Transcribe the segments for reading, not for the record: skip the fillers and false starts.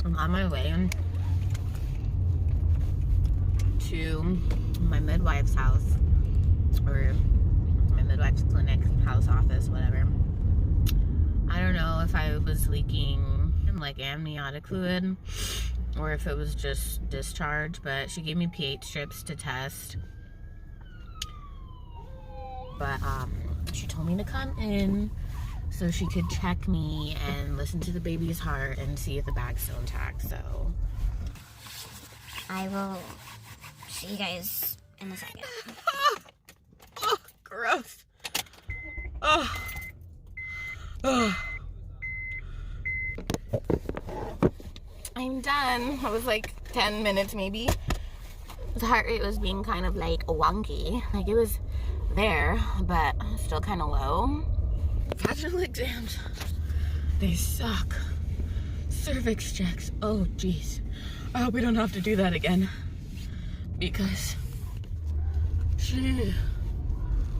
I'm on my way to my midwife's house, or my midwife's clinic, house, office, whatever. I don't know if I was leaking like amniotic fluid or if it was just discharge, but she gave me pH strips to test. But she told me to come in so she could check me and listen to the baby's heart and see if the bag's still intact. So I will see you guys in a second. Oh, gross. Oh. Oh. I'm done. It was like 10 minutes maybe. The heart rate was being kind of like wonky. Like it was there, but still kind of low. Vaginal exams, they suck. Cervix checks, oh geez. I hope we don't have to do that again, because she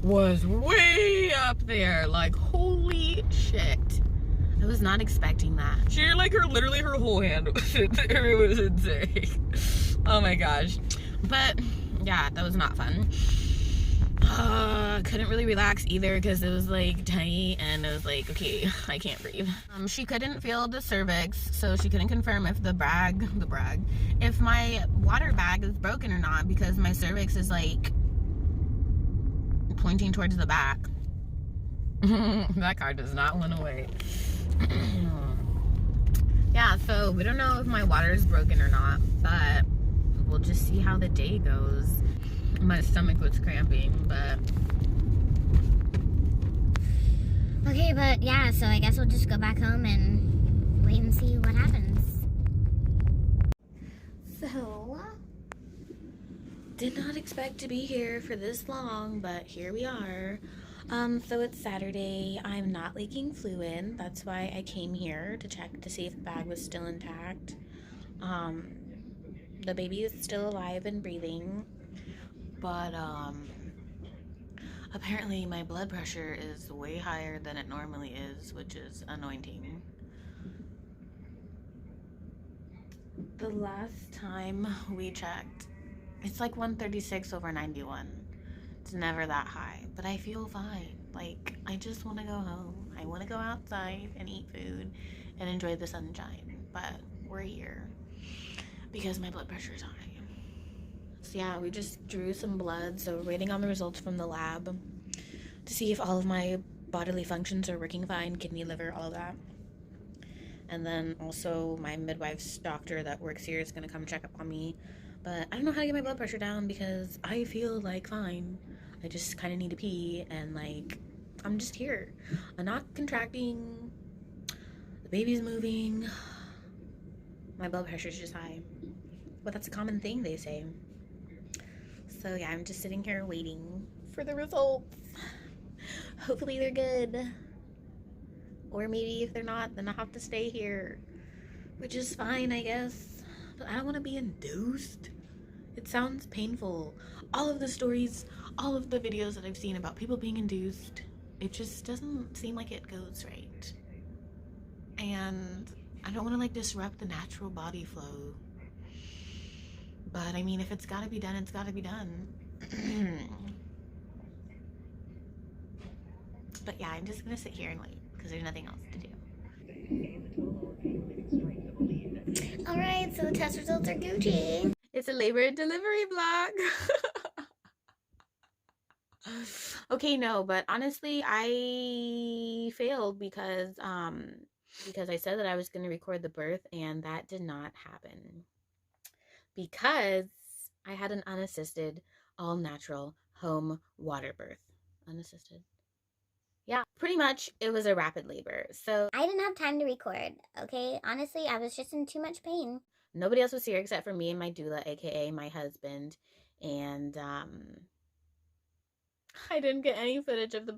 was way up there. Like, holy shit. I was not expecting that. She, like, literally her whole hand was in there. It was insane. Oh my gosh. But yeah, that was not fun. Couldn't really relax either because it was like tight and it was like, okay, I can't breathe. She couldn't feel the cervix, so she couldn't confirm if if my water bag is broken or not, because my cervix is like pointing towards the back. That card does not went away. Yeah, so we don't know if my water is broken or not, but we'll just see how the day goes. My stomach was cramping, but Okay, but yeah, so I guess we'll just go back home and wait and see what happens. so did not expect to be here for this long, but here we are. So it's Saturday. I'm not leaking fluid. That's why I came here to check to see if the bag was still intact. The baby is still alive and breathing, but apparently my blood pressure is way higher than it normally is, which is anointing. The last time we checked, it's like 136/91. It's never that high, but I feel fine. Like, I just want to go home. I want to go outside and eat food and enjoy the sunshine, but we're here because my blood pressure is high. So yeah, we just drew some blood, so we're waiting on the results from the lab to see if all of my bodily functions are working fine, kidney, liver, all of that. And then also my midwife's doctor that works here is going to come check up on me. But I don't know how to get my blood pressure down because I feel like fine. I just kind of need to pee, and like, I'm just here. I'm not contracting. The baby's moving. My blood pressure's just high. But that's a common thing, they say. So yeah, I'm just sitting here waiting for the results. Hopefully they're good. Or maybe if they're not, then I'll have to stay here, which is fine, I guess. But I don't want to be induced. It sounds painful. All of the stories, all of the videos that I've seen about people being induced, it just doesn't seem like it goes right. And I don't want to like disrupt the natural body flow. But I mean, if it's gotta be done, it's gotta be done. But yeah, I'm just gonna sit here and wait because there's nothing else to do. Alright, so the test results are Gucci. It's a labor and delivery vlog. Okay, no, but honestly, I failed because I said that I was gonna record the birth, and that did not happen. Because I had an unassisted, all natural home water birth. Unassisted. Yeah, pretty much it was a rapid labor. So I didn't have time to record, okay? Honestly, I was just in too much pain. Nobody else was here except for me and my doula, aka my husband. And I didn't get any footage of the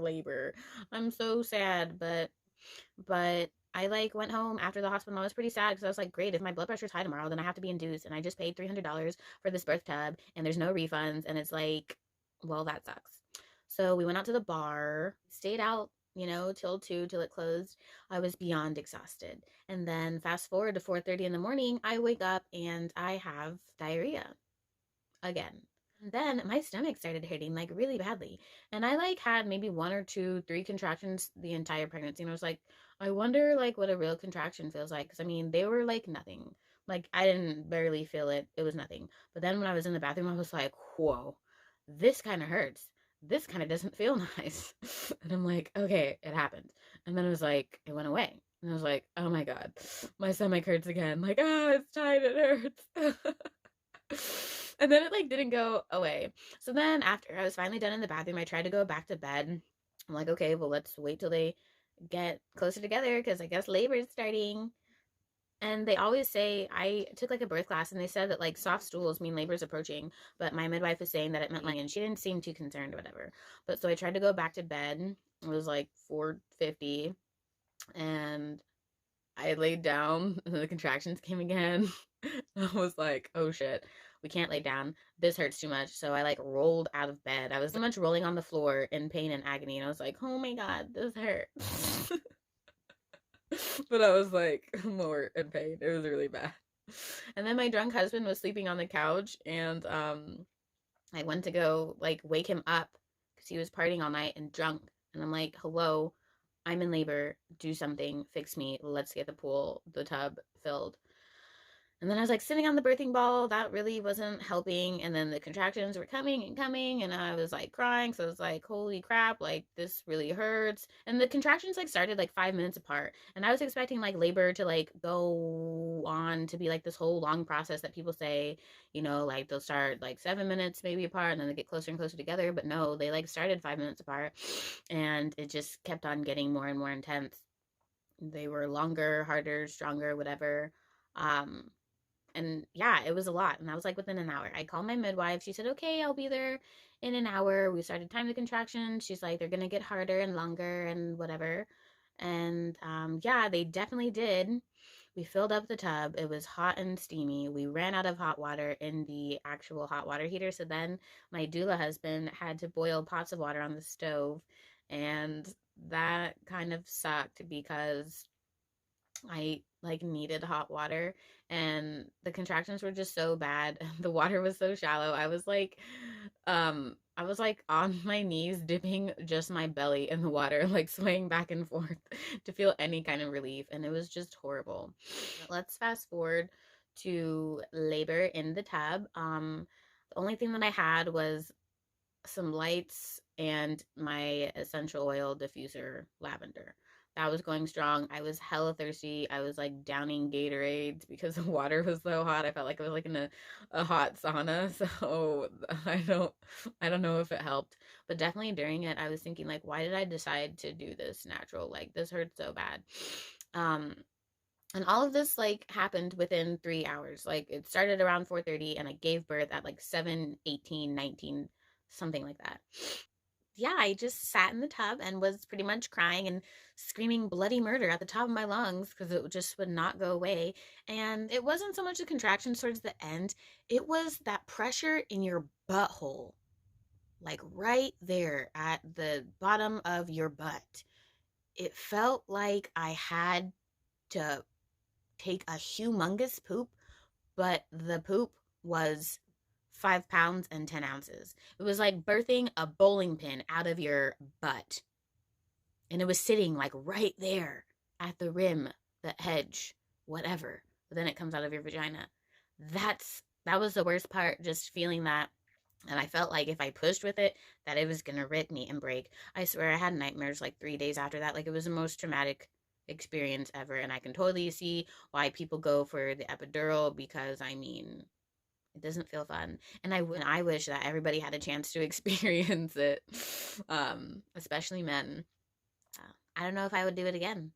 labor. I'm so sad, but I like went home after the hospital and I was pretty sad because I was like, great, if my blood pressure's high tomorrow, then I have to be induced, and I just paid $300 for this birth tub and there's no refunds, and it's like, well, that sucks. So we went out to the bar, stayed out till 2, till it closed. I was beyond exhausted. And then fast forward to 4:30 in the morning, I wake up and I have diarrhea again. And then my stomach started hurting like really badly. And I like had maybe one or two, three contractions the entire pregnancy. And I was like, I wonder like what a real contraction feels like. Cause I mean, they were like nothing. Like I didn't barely feel it. It was nothing. But then when I was in the bathroom, I was like, whoa, this kind of hurts. This kind of doesn't feel nice. And I'm like, okay, it happened. And then it was like, it went away. And I was like, oh my God, my stomach hurts again. Like, it's tight, it hurts. And then it like didn't go away. So then after I was finally done in the bathroom, I tried to go back to bed. I'm like, okay, well, let's wait till they get closer together because I guess labor is starting. And they always say, I took like a birth class and they said that like soft stools mean labor is approaching, but my midwife was saying that it meant like, and she didn't seem too concerned or whatever. But so I tried to go back to bed. It was like 4:50 and I laid down and the contractions came again. I was like, oh shit, we can't lay down. This hurts too much. So I like rolled out of bed. I was so much rolling on the floor in pain and agony. And I was like, oh my God, this hurts. But I was like more in pain. It was really bad. And then my drunk husband was sleeping on the couch and I went to go like wake him up because he was partying all night and drunk. And I'm like, hello, I'm in labor. Do something. Fix me. Let's get the tub filled. And then I was like sitting on the birthing ball. That really wasn't helping. And then the contractions were coming and coming. And I was like crying. So I was like, holy crap, like this really hurts. And the contractions like started like 5 minutes apart. And I was expecting like labor to like go on to be like this whole long process that people say, like they'll start like 7 minutes maybe apart and then they get closer and closer together. But no, they like started 5 minutes apart. And it just kept on getting more and more intense. They were longer, harder, stronger, whatever. And yeah, it was a lot. And I was like within an hour. I called my midwife. She said, okay, I'll be there in an hour. We started timing the contractions. She's like, they're going to get harder and longer and whatever. And yeah, they definitely did. We filled up the tub. It was hot and steamy. We ran out of hot water in the actual hot water heater. So then my doula husband had to boil pots of water on the stove. And that kind of sucked because I like needed hot water and the contractions were just so bad. The water was so shallow. I was like on my knees dipping just my belly in the water, like swaying back and forth to feel any kind of relief, and it was just horrible. Let's fast forward to labor in the tub. The only thing that I had was some lights and my essential oil diffuser lavender. That was going strong. I was hella thirsty. I was like downing Gatorades because the water was so hot. I felt like I was like in a hot sauna. So I don't know if it helped. But definitely during it, I was thinking like, why did I decide to do this natural? Like this hurts so bad. And all of this like happened within 3 hours. Like it started around 4:30 and I gave birth at like 7:18, 19, something like that. Yeah, I just sat in the tub and was pretty much crying and screaming bloody murder at the top of my lungs because it just would not go away. And it wasn't so much the contractions towards the end, it was that pressure in your butthole, like right there at the bottom of your butt. It felt like I had to take a humongous poop, but the poop was 5 pounds and 10 ounces. It was like birthing a bowling pin out of your butt. And it was sitting like right there at the rim, the edge, whatever. But then it comes out of your vagina. That was the worst part, just feeling that. And I felt like if I pushed with it, that it was going to rip me and break. I swear I had nightmares like 3 days after that. Like it was the most traumatic experience ever. And I can totally see why people go for the epidural because, I mean, it doesn't feel fun. And I wish that everybody had a chance to experience it, especially men. I don't know if I would do it again.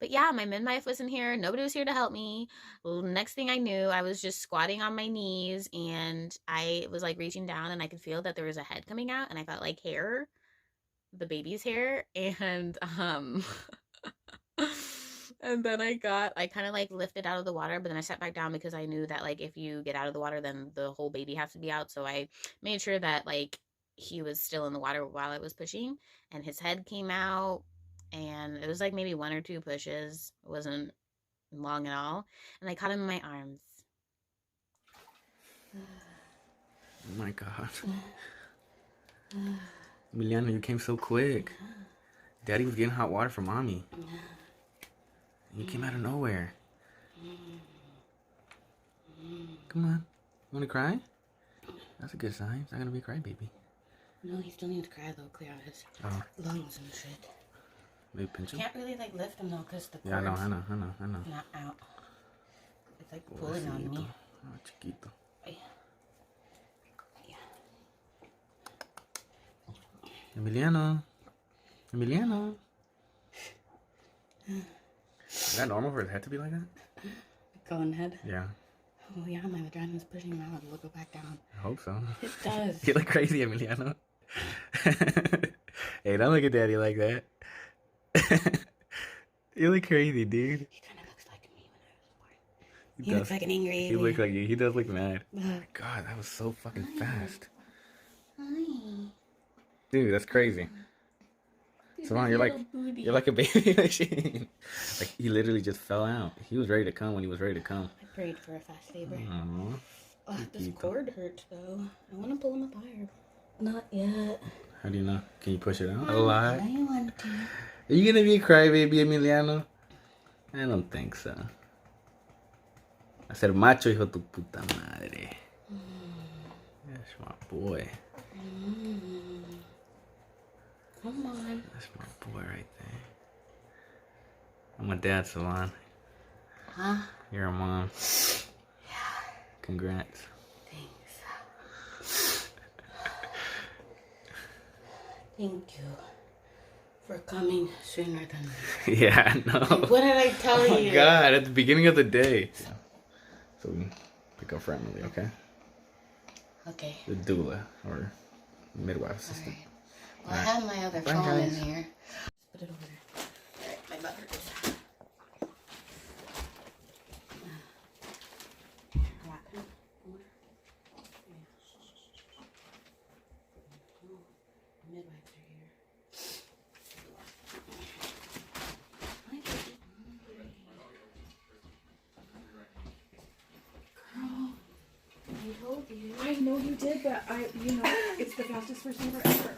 But yeah, my midwife wasn't here. Nobody was here to help me. Next thing I knew, I was just squatting on my knees and I was like reaching down and I could feel that there was a head coming out and I felt like hair, the baby's hair. And and then I kind of like lifted out of the water, but then I sat back down because I knew that like if you get out of the water, then the whole baby has to be out. So I made sure that like he was still in the water while I was pushing, and his head came out, and it was like maybe 1 or 2 pushes. It wasn't long at all, and I caught him in my arms. Oh my God. Emiliano, you came so quick. Daddy was getting hot water for mommy. You came out of nowhere. Come on. You want to cry? That's a good sign. It's not going to be a crybaby. No, he still needs to cry though, clear out his lungs and shit. Maybe pinch him? Can't really like lift him though, because the Yeah, I cord's know. not out. It's like pulling on me. Oh, chiquito. Emiliano. Is that normal for his head to be like that? Going head? Yeah. Oh yeah, my vagina's pushing him out. It'll go back down. I hope so. It does. You look crazy, Emiliano. Hey, don't look at daddy like that. You look crazy, dude. He kind of looks like me when I was born. He looks like an angry He alien. looks like you. He does look mad. God, that was so fucking fast. Hi. Dude, that's crazy. Savon, you're like a baby machine. Like, he literally just fell out. He was ready to come when he was ready to come. I prayed for a fast labor. Aww. Oh, this cord hurts though. I want to pull him apart. Not yet. How do you know? Can you push it out a lot? I want to. Are you gonna be a crybaby, Emiliano? I don't think so. I said, macho, hijo tu puta madre. That's my boy. Come on. That's my boy right there. I'm a dad, Savon. Huh? You're a mom. Congrats. Thanks. Thank you for coming sooner than Yeah, I know. Like, what did I tell Oh you? my God, at the beginning of the day. So we pick up for Emily, okay? Okay. The doula or midwife assistant. Right. Well, I have my other Bye, phone guys. in here. Just put it over there. Alright, my butt hurts. Midwives are here. Hi, baby. Girl, I told you. I know you did, but it's the fastest first labor ever.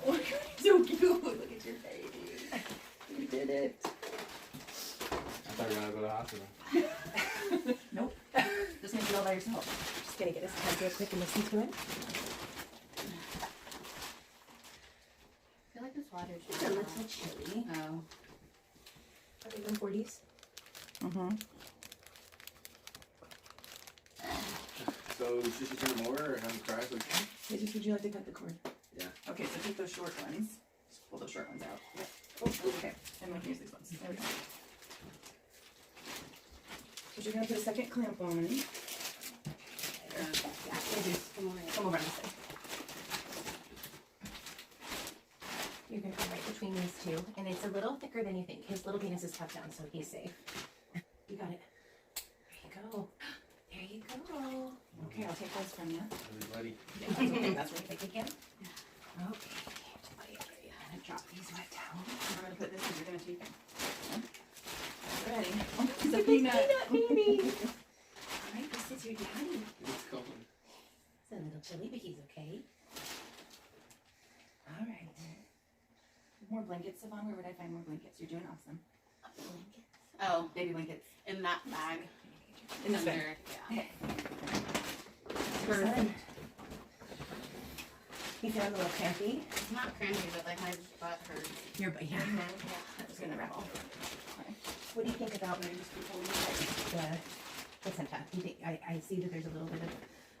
Oh, you're so cute. Look at your baby. You did it. I thought you were gonna go to the hospital. Nope. Just gonna do it all by yourself. Just gonna get his head real quick and listen to it. I feel like this water should It's a little chilly. Oh. Are they 140s? Mm-hmm. So, should you turn them over or have them cry? Would you like to cut the cord? Yeah. Okay, so take those short ones. Just pull those short ones out. Yep. Oh, okay. And we'll use these ones. There we go. So you're gonna put a second clamp on. Yeah, Come over on this side. You're going to go right between these two, and it's a little thicker than you think. His little penis is tucked down, so he's safe. You got it. There you go. There you go. Okay, I'll take those from you. Everybody. Yeah, that's okay. That's what you think again. Okay. Buddy, I'm I'm gonna drop these wet towels. We're gonna put this and you're gonna take it. Ready? Oh, it's a peanut. baby. All right, this is your daddy. It's cold. It's a little chilly, but he's okay. All right. More blankets, Savon. Where would I find more blankets? You're doing awesome. Oh, Baby blankets. in that bag. In this bag. Yeah. Okay. Perfect. You feel a little crampy? It's not crampy, but like my butt hurts. Your butt, yeah. That was gonna rattle. What do you think about maybe just holding the placenta? Do you think, I see that there's a little bit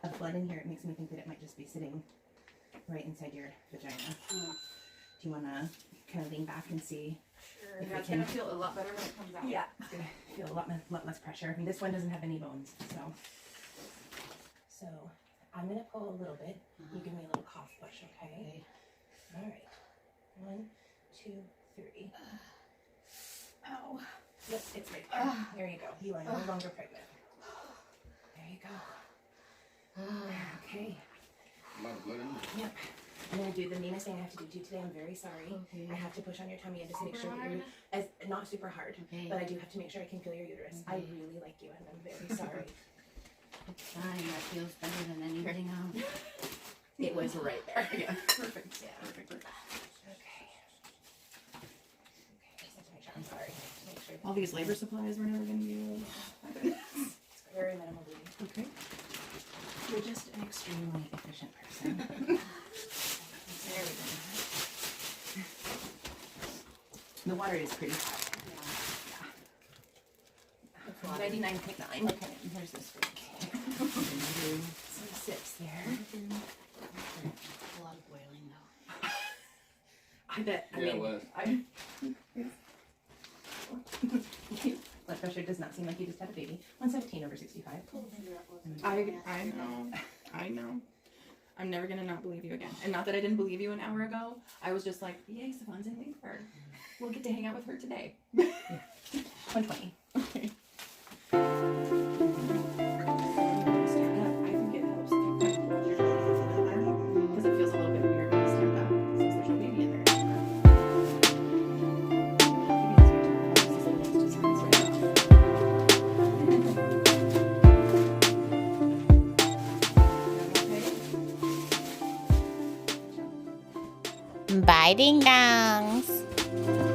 of blood in here. It makes me think that it might just be sitting right inside your vagina. Oh. Do you want to kind of lean back and see? Sure. If Yeah, we it's can- gonna feel a lot better when it comes out. Yeah, it's gonna feel a lot less pressure. I mean, this one doesn't have any bones, so I'm gonna pull a little bit. You give me a little cough push, okay? All right. 1, 2, 3. Ow. Yep, it's right there. There you go. You are no longer pregnant. There you go. Okay. A lot of blood in there. Yep. I'm gonna do the meanest thing I have to do to you today. I'm very sorry. Okay. I have to push on your tummy and just make Super sure that hard? you're as not super hard, Okay. but I do have to make sure I can feel your uterus. I really like you, and I'm very sorry. It's fine. That feels better than anything else. It was right there. Yeah, perfect. Yeah. Perfect. Okay. Just have to make sure. I'm sorry. To make sure. All these labor supplies we're never gonna use. It's very minimal bleeding. Okay. You're just an extremely efficient person. There we go. The water is pretty hot. Yeah. 99.9. Okay, and here's this for you. Some sips there. A lot of boiling though. I bet. I Yeah, it mean, was. blood pressure does not seem like you just had a baby. 117/65. I know. I'm never gonna not believe you again. And not that I didn't believe you an hour ago. I was just like, yay, Savon's in labor. We'll get to hang out with her today. 120. Okay. Stand up. I think it helps if you kind of hold your belly into the arm, because it feels a little bit weird when you stand up since there's no baby in there. Bye, ding dongs.